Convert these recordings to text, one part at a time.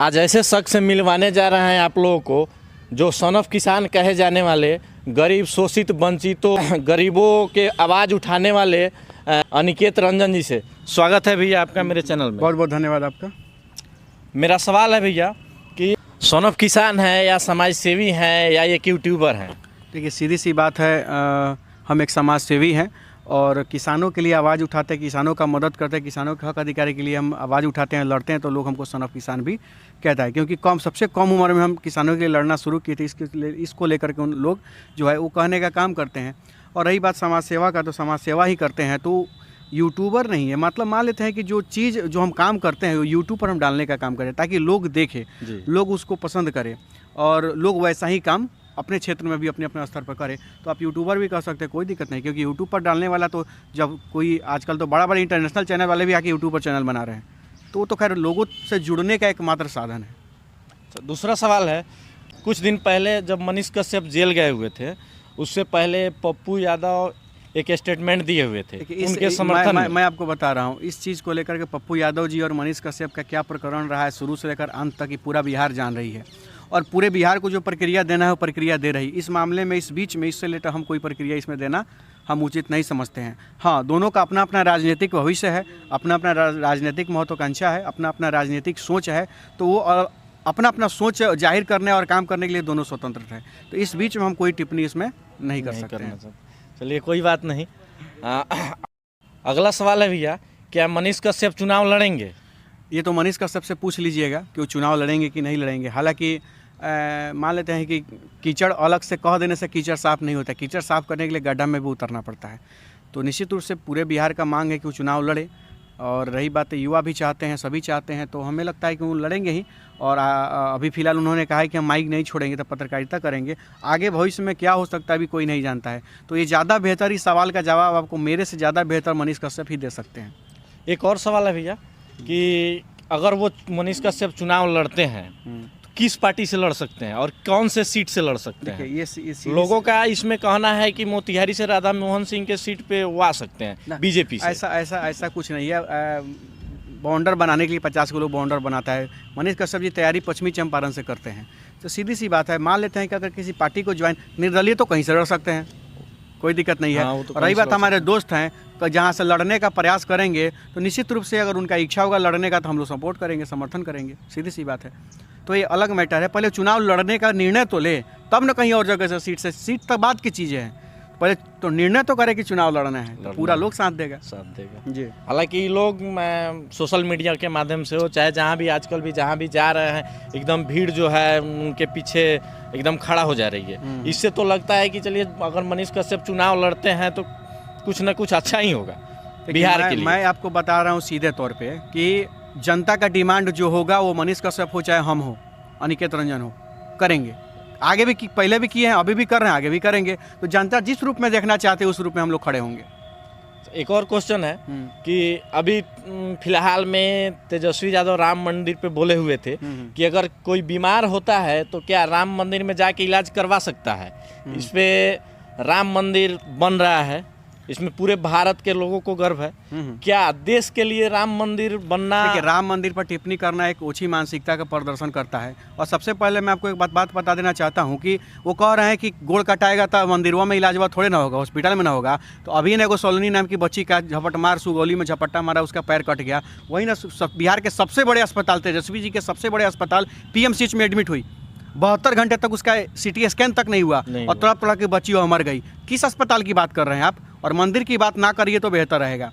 आज ऐसे शख्स से मिलवाने जा रहे हैं आप लोगों को जो सन ऑफ किसान कहे जाने वाले, गरीब शोषित वंचितों गरीबों के आवाज़ उठाने वाले अनिकेत रंजन जी से। स्वागत है भैया आपका मेरे चैनल में। बहुत बहुत धन्यवाद आपका। मेरा सवाल है भैया कि सन ऑफ किसान है या समाज सेवी हैं या एक यूट्यूबर हैं? देखिए, सीधी सी बात है, हम एक समाज सेवी हैं और किसानों के लिए आवाज़ उठाते हैं, किसानों का मदद करते हैं, किसानों के हक अधिकारी के लिए हम आवाज़ उठाते हैं, लड़ते हैं, तो लोग हमको सन ऑफ किसान भी कहता है। क्योंकि सबसे कम उम्र में हम किसानों के लिए लड़ना शुरू किए थे, इसको लेकर के उन लोग जो है वो कहने का काम करते हैं। और रही बात समाज सेवा का, तो समाज सेवा ही करते हैं, तो यूट्यूबर नहीं है। मतलब मान लेते हैं कि जो चीज़ जो हम काम करते हैं वो यूट्यूब पर हम डालने का काम करें ताकि लोग देखें, लोग उसको पसंद करें और लोग वैसा ही काम अपने क्षेत्र में भी अपने अपने स्तर पर करें। तो आप यूट्यूबर भी कर सकते हैं, कोई दिक्कत नहीं। क्योंकि यूट्यूब पर डालने वाला तो जब कोई आजकल तो बड़ा बड़ा इंटरनेशनल चैनल वाले भी आके यूट्यूब पर चैनल बना रहे हैं, तो वो तो खैर लोगों से जुड़ने का एकमात्र साधन है। तो दूसरा सवाल है, कुछ दिन पहले जब मनीष कश्यप जेल गए हुए थे, उससे पहले पप्पू यादव एक स्टेटमेंट दिए हुए थे उनके समर्थन में। मैं आपको बता रहा हूँ इस चीज़ को लेकर के पप्पू यादव जी और मनीष कश्यप का क्या प्रकरण रहा है, शुरू से लेकर अंत तक ही पूरा बिहार जान रही है और पूरे बिहार को जो प्रक्रिया देना है वो प्रक्रिया दे रही। इस मामले में इस बीच में इससे लेकर हम कोई प्रक्रिया इसमें देना हम उचित नहीं समझते हैं। हाँ, दोनों का अपना अपना राजनीतिक भविष्य है, अपना अपना राजनीतिक महत्वाकांक्षा है, अपना अपना राजनीतिक सोच है, तो वो अपना अपना सोच जाहिर करने और काम करने के लिए दोनों स्वतंत्र हैं। तो इस बीच में हम कोई टिप्पणी इसमें नहीं कर सकते हैं। चलिए, कोई बात नहीं। अगला सवाल है भैया, क्या मनीष कश्यप चुनाव लड़ेंगे? ये तो मनीष कश्यप से पूछ लीजिएगा कि वो चुनाव लड़ेंगे कि नहीं लड़ेंगे। हालांकि मान लेते हैं कि कीचड़ अलग से कह देने से कीचड़ साफ नहीं होता, कीचड़ साफ करने के लिए गड्ढा में भी उतरना पड़ता है। तो निश्चित रूप से पूरे बिहार का मांग है कि वो चुनाव लड़े। और रही बात युवा भी चाहते हैं, सभी चाहते हैं, तो हमें लगता है कि वो लड़ेंगे ही। और अभी फ़िलहाल उन्होंने कहा है कि हम माइक नहीं छोड़ेंगे, तो पत्रकारिता करेंगे। आगे भविष्य में क्या हो सकता है अभी कोई नहीं जानता है। तो ये ज़्यादा बेहतर, इस सवाल का जवाब आपको मेरे से ज़्यादा बेहतर मनीष कश्यप ही दे सकते हैं। एक और सवाल है भैया कि अगर वो मनीष कश्यप चुनाव लड़ते हैं तो किस पार्टी से लड़ सकते हैं और कौन से सीट से लड़ सकते हैं? ये लोगों का इसमें कहना है कि मोतिहारी से राधा मोहन सिंह के सीट पे वो आ सकते हैं बीजेपी से। ऐसा कुछ नहीं है। बाउंडर बनाने के लिए 50 किलो बाउंडर बनाता है। मनीष कश्यप जी तैयारी पश्चिमी चंपारण से करते हैं। तो सीधी सी बात है, मान लेते हैं कि अगर किसी पार्टी को ज्वाइन, निर्दलीय तो कहीं से लड़ सकते हैं, कोई दिक्कत नहीं है। और रही बात हमारे दोस्त हैं तो जहाँ से लड़ने का प्रयास करेंगे तो निश्चित रूप से अगर उनका इच्छा होगा लड़ने का तो हम लोग सपोर्ट करेंगे, समर्थन करेंगे, सीधी सी बात है। तो ये अलग मैटर है। पहले चुनाव लड़ने का निर्णय तो ले, तब न कहीं और जगह से सीट तक बात की चीज़ें हैं। पहले तो निर्णय तो करे कि चुनाव लड़ना है, तो पूरा लोग साथ देगा जी। हालांकि लोग सोशल मीडिया के माध्यम से हो, चाहे जहाँ भी आजकल भी जहाँ भी जा रहे हैं, एकदम भीड़ जो है उनके पीछे एकदम खड़ा हो जा रही है। इससे तो लगता है कि चलिए अगर मनीष कश्यप चुनाव लड़ते हैं तो कुछ न कुछ अच्छा ही होगा बिहार के लिए। मैं आपको बता रहा हूँ सीधे तौर पे कि जनता का डिमांड जो होगा वो मनीष कश्यप हो चाहे हम हो, अनिकेत रंजन हो, करेंगे। आगे भी पहले भी किए हैं, अभी भी कर रहे हैं, आगे भी करेंगे। तो जनता जिस रूप में देखना चाहते हैं उस रूप में हम लोग खड़े होंगे। एक और क्वेश्चन है कि अभी फिलहाल में तेजस्वी यादव राम मंदिर पे बोले हुए थे कि अगर कोई बीमार होता है तो क्या राम मंदिर में जाके इलाज करवा सकता है। इस पे राम मंदिर बन रहा है, इसमें पूरे भारत के लोगों को गर्व है। क्या देश के लिए राम मंदिर बनना? देखिए, राम मंदिर पर टिप्पणी करना एक ओछी मानसिकता का प्रदर्शन करता है। और सबसे पहले मैं आपको एक बात बता देना चाहता हूं कि वो कह रहे हैं कि गोड़ कटाएगा तो मंदिरों में इलाज थोड़े ना होगा, हॉस्पिटल में ना होगा। तो अभी ना सोलनी नाम की बच्ची का झपटमार सुगौली में झपट्टा मारा, उसका पैर कट गया। वही ना बिहार के सबसे बड़े अस्पताल, तेजस्वी जी के सबसे बड़े अस्पताल PMCH में एडमिट हुई, 72 घंटे तक उसका CT स्कैन तक नहीं हुआ और तड़प तड़प के बच्ची वो मर गई। किस अस्पताल की बात कर रहे हैं आप? और मंदिर की बात ना करिए तो बेहतर रहेगा।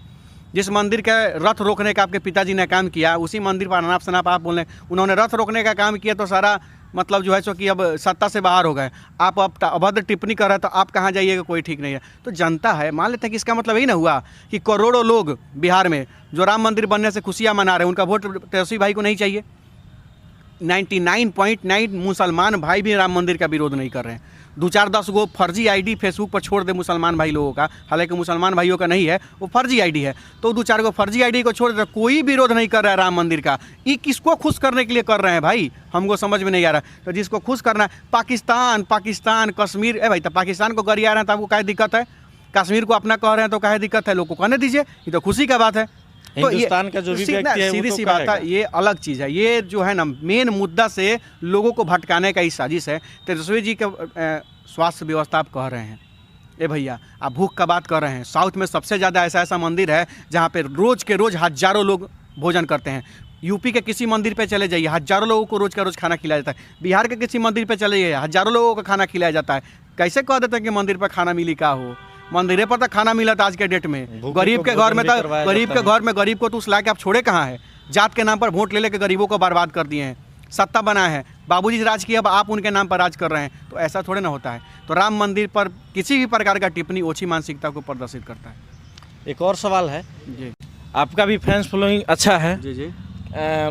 जिस मंदिर का रथ रोकने का आपके पिताजी ने काम किया, उसी मंदिर पर अनाप शनाप आप बोल रहे हैं। उन्होंने रथ रोकने का काम किया तो सारा मतलब जो है सो कि अब सत्ता से बाहर हो गए। आप अब अभद्र टिप्पणी कर रहे हैं तो आप कहाँ जाइएगा, कोई ठीक नहीं है। तो जनता है, मान लेते हैं कि इसका मतलब यही ना हुआ कि करोड़ों लोग बिहार में जो राम मंदिर बनने से खुशियाँ मना रहे हैं, उनका वोट तेजस्वी भाई को नहीं चाहिए। 99.9 मुसलमान भाई भी राम मंदिर का विरोध नहीं कर रहे हैं। 2-4-10 गो फर्जी आईडी फेसबुक पर छोड़ दे मुसलमान भाई लोगों का, हालांकि मुसलमान भाइयों का नहीं है, वो फर्जी आईडी है। तो 2-4 गो फर्जी आईडी को छोड़ दे, कोई विरोध नहीं कर रहा है राम मंदिर का। ये किसको खुश करने के लिए कर रहे हैं भाई, हमको समझ में नहीं आ रहा। तो जिसको खुश करना है, पाकिस्तान कश्मीर, भाई तो पाकिस्तान को गरिया रहे हैं तो आपको क्या दिक्कत है? कश्मीर को अपना कह रहे हैं तो क्या दिक्कत है? लोग को कहने दीजिए, ये तो खुशी का बात है। हिंदुस्तान का जो भी व्यक्ति है सीधी सी बात है, ये अलग चीज़ है। ये जो है ना मेन मुद्दा से लोगों को भटकाने का ही साजिश है। तेजस्वी जी के स्वास्थ्य व्यवस्था आप कह रहे हैं, ए भैया आप भूख का बात कर रहे हैं। साउथ में सबसे ज़्यादा ऐसा मंदिर है जहाँ पे रोज़ के रोज़ हज़ारों लोग भोजन करते हैं। यूपी के किसी मंदिर पे चले जाइए, हज़ारों लोगों को रोज़ का रोज़ खाना खिलाया जाता है। बिहार के किसी मंदिर पे चले जाइए, हज़ारों लोगों को खाना खिलाया जाता है। कैसे कह देते हैं कि मंदिर पर खाना मिली का हो? मंदिरे पर तो खाना मिला था आज के डेट में। गरीब के घर में तो गरीब को तो उस ला के आप छोड़े कहाँ है? जात के नाम पर वोट ले लेके गरीबों को बर्बाद कर दिए हैं। सत्ता बनाए हैं, बाबूजी राज किया, अब आप उनके नाम पर राज कर रहे हैं। तो ऐसा थोड़े ना होता है। तो राम मंदिर पर किसी भी प्रकार का टिप्पणी ओछी मानसिकता को प्रदर्शित करता है। एक और सवाल है जी, आपका भी फैंस फॉलोइंग अच्छा है, जी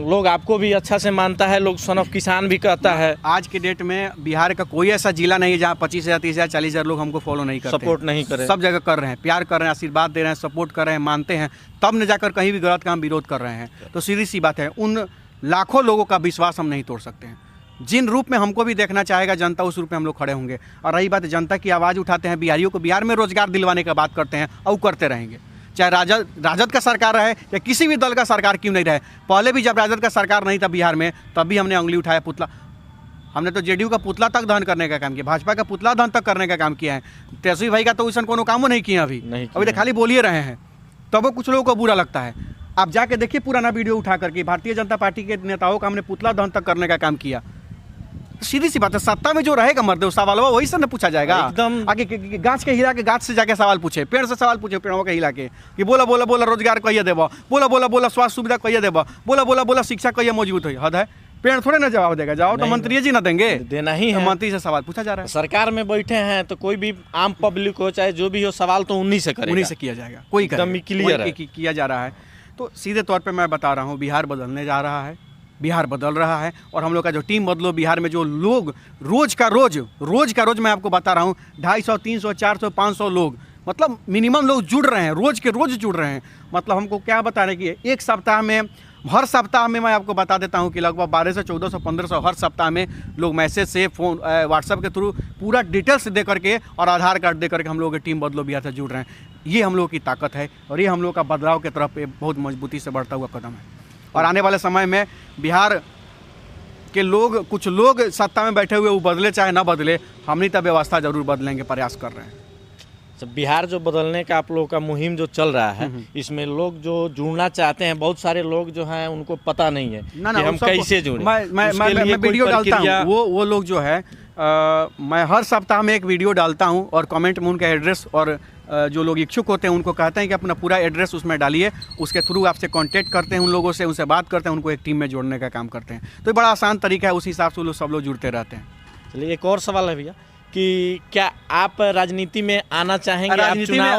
लोग आपको भी अच्छा से मानता है, लोग सन ऑफ किसान भी कहता है। आज के डेट में बिहार का कोई ऐसा जिला नहीं है जहाँ 25,000 30,000 40,000 लोग हमको फॉलो नहीं करते, सपोर्ट नहीं करे। सब जगह कर रहे हैं, प्यार कर रहे हैं, आशीर्वाद दे रहे हैं, सपोर्ट कर रहे हैं, मानते हैं, तब न जाकर कहीं भी गलत काम विरोध कर रहे हैं। तो सीधी सी बात है, उन लाखों लोगों का विश्वास हम नहीं तोड़ सकते हैं। जिन रूप में हमको भी देखना चाहेगा जनता, उस रूप में हम लोग खड़े होंगे। और रही बात जनता की आवाज़ उठाते हैं, बिहारियों को बिहार में रोजगार दिलवाने का बात करते हैं और करते रहेंगे, चाहे राजद का सरकार रहे या किसी भी दल का सरकार क्यों नहीं रहे। पहले भी जब राजद का सरकार नहीं था बिहार में, तब भी हमने उंगली उठाया, पुतला, हमने तो जेडीयू का पुतला तक दहन करने का काम किया, भाजपा का पुतला दहन तक करने का काम किया है। तेजस्वी भाई का तो वैसा कोनो कामों नहीं किया अभी तो खाली बोलिए रहे हैं। तब वो कुछ लोगों को बुरा लगता है। आप जाके देखिए पुराना वीडियो उठा करके, भारतीय जनता पार्टी के नेताओं का हमने पुतला दहन तक करने का काम किया। सीधी सी बात है, सत्ता में जो रहेगा मर्द सवाल वही से न पूछा जाएगा। एकदम आगे गाछ के हिला के गाछ से जाके सवाल पूछे, पेड़ से सवाल पूछे, पेड़ों के हिला के कि बोला रोजगार कहिए देबो, बोला स्वास्थ्य सुविधा कहिए देबो, बोला शिक्षा कहिए मौजूद हो। हद है, पेड़ थोड़े ना जवाब देगा, जाओ तो मंत्री जी ना देंगे, देना ही है। मंत्री से सवाल पूछा जा रहा है। सरकार में बैठे हैं तो कोई भी आम पब्लिक हो चाहे जो भी हो, सवाल तो उन्हीं से करेगा, उन्हीं से किया जाएगा, कोई एकदम क्लियर किया जा रहा है। तो सीधे तौर पर मैं बता रहा हूँ, बिहार बदलने जा रहा है, बिहार बदल रहा है। और हम लोग का जो टीम बदलो बिहार में, जो लोग रोज का रोज मैं आपको बता रहा हूँ 250 300 400 500 लोग, मतलब मिनिमम लोग जुड़ रहे हैं, रोज के रोज जुड़ रहे हैं। मतलब हमको क्या बता रहे हैं कि एक सप्ताह में, हर सप्ताह में मैं आपको बता देता हूँ कि लगभग 1200 1400 1500 हर सप्ताह में लोग मैसेज से, फ़ोन, व्हाट्सएप के थ्रू पूरा डिटेल्स दे करके और आधार कार्ड दे करके हम लोग की टीम बदलो बिहार से जुड़ रहे हैं। ये हम लोग की ताकत है और ये हम लोग का बदलाव की तरफ बहुत मजबूती से बढ़ता हुआ कदम है। और आने वाले समय में बिहार के लोग, कुछ लोग सत्ता में बैठे हुए वो बदले चाहे ना बदले, हमनी तब व्यवस्था जरूर बदलेंगे, प्रयास कर रहे हैं। तो बिहार जो बदलने का आप लोगों का मुहिम जो चल रहा है, इसमें लोग जो जुड़ना चाहते हैं, बहुत सारे लोग जो हैं उनको पता नहीं है कि हम कैसे जुड़े। मैं वीडियो डालता हूँ, वो लोग जो है मैं हर सप्ताह में एक वीडियो डालता हूँ और कमेंट में उनका एड्रेस और जो लोग इच्छुक होते हैं उनको कहते हैं कि अपना पूरा एड्रेस उसमें डालिए, उसके थ्रू आपसे कांटेक्ट करते हैं, उन लोगों से उनसे बात करते हैं, उनको एक टीम में जोड़ने का काम करते हैं। तो ये बड़ा आसान तरीका है, उसी हिसाब से सब लोग जुड़ते रहते हैं। चलिए एक और सवाल है भैया कि क्या आप राजनीति में आना चाहेंगे? राजनीति में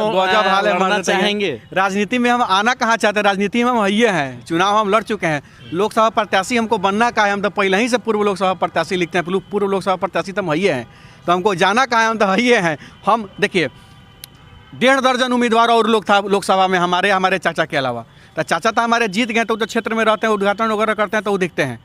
लड़ना चाहेंगे? राजनीति में हम आना कहाँ चाहते हैं, राजनीति में हम ये हैं, चुनाव हम लड़ चुके हैं। लोकसभा प्रत्याशी हमको बनना का है, हम तो पहले ही से पूर्व लोकसभा प्रत्याशी लिखते हैं, पूर्व लोकसभा प्रत्याशी तो हम ये हैं। तो हमको जाना कहाँ है, हम तो ये हैं। हम देखिए 1.5 दर्जन उम्मीदवार और लोग था लोकसभा में हमारे चाचा के अलावा। तो चाचा तो हमारे जीत गए, तो क्षेत्र में रहते हैं, उद्घाटन वगैरह करते हैं तो वो दिखते हैं।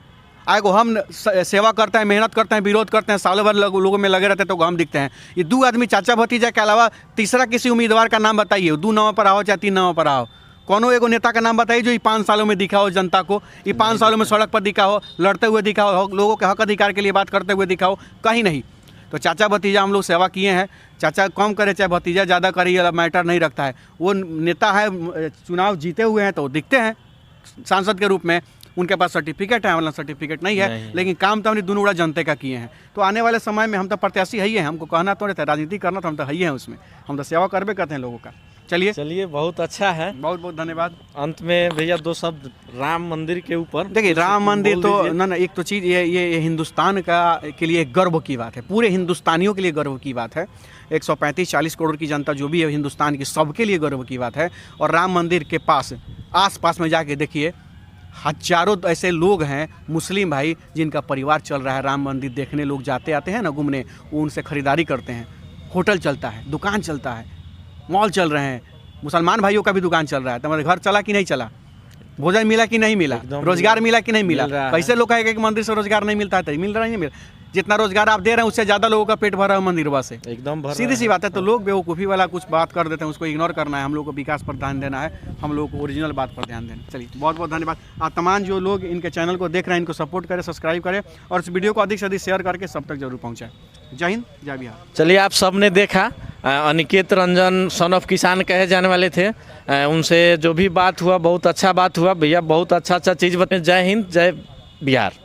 आगे हम सेवा करते हैं, मेहनत करते हैं, विरोध करते हैं, सालों भर लोगों में लगे रहते हैं तो हम दिखते हैं। ये 2 आदमी चाचा भतीजा के अलावा तीसरा किसी उम्मीदवार का नाम बताइए, 2 नाम पर आओ चाहे 3 नाम पर आओ, कोनो एगो नेता का नाम बताइए जो ये 5 सालों में दिखा हो जनता को, ये 5 सालों में सड़क पर दिखा हो, लड़ते हुए दिखा हो, लोगों के हक अधिकार के लिए बात करते हुए दिखा हो, कहीं नहीं। तो चाचा भतीजा हम लोग सेवा किए हैं। चाचा कम करे चाहे भतीजा ज़्यादा करे, ये मैटर नहीं रखता है। वो नेता है, चुनाव जीते हुए हैं तो दिखते हैं सांसद के रूप में, उनके पास सर्टिफिकेट है, मतलब सर्टिफिकेट नहीं है, लेकिन काम तो हमने दोनों बड़ा जनता का किए हैं। तो आने वाले समय में हम तो प्रत्याशी है ही हैं, हमको कहना तो नहीं था, राजनीति करना तो हम तो है ही हैं, उसमें हम तो सेवा करबे करते हैं लोगों का। चलिए बहुत अच्छा है, बहुत बहुत धन्यवाद। अंत में भैया 2 शब्द राम मंदिर के ऊपर। देखिए राम मंदिर तो ना एक तो चीज़ ये हिंदुस्तान का के लिए गर्व की बात है, पूरे हिंदुस्तानियों के लिए गर्व की बात है। 135-40 करोड़ की जनता जो भी है हिंदुस्तान की, सबके लिए गर्व की बात है। और राम मंदिर के आस पास में जाके देखिए, हजारों ऐसे लोग हैं मुस्लिम भाई जिनका परिवार चल रहा है राम मंदिर देखने। लोग जाते आते हैं ना घूमने, वो उनसे ख़रीदारी करते हैं, होटल चलता है, दुकान चलता है, मॉल चल रहे हैं, मुसलमान भाइयों का भी दुकान चल रहा है। तुम्हारे घर चला कि नहीं चला, भोजन मिला कि नहीं मिला, रोजगार मिला कि नहीं मिला। कैसे लोग कहेंगे कि मंदिर से रोजगार नहीं मिलता है, तो मिल रहा है, नहीं मिल। जितना रोजगार आप दे रहे हैं उससे ज़्यादा लोगों का पेट भरा है मंदिरवा से। एकदम भर सीधी सी बात है। तो लोग बेवकूफ़ी वाला कुछ बात कर देते हैं, उसको इग्नोर करना है। हम लोग को विकास पर ध्यान देना है, हम लोग को ओरिजिनल बात पर ध्यान देना। चलिए बहुत बहुत धन्यवाद। आप तमाम जो लोग इनके चैनल को देख रहे हैं इनको सपोर्ट करें, सब्सक्राइब करें और इस वीडियो को अधिक से अधिक शेयर करके सब तक जरूर पहुँचाएं। जय हिंद, जय बिहार। चलिए, आप सबने देखा अनिकेत रंजन सन ऑफ किसान कहे जाने वाले थे, उनसे जो भी बात हुआ बहुत अच्छा बात हुआ। भैया बहुत अच्छा चीज़ बताए। जय हिंद, जय बिहार।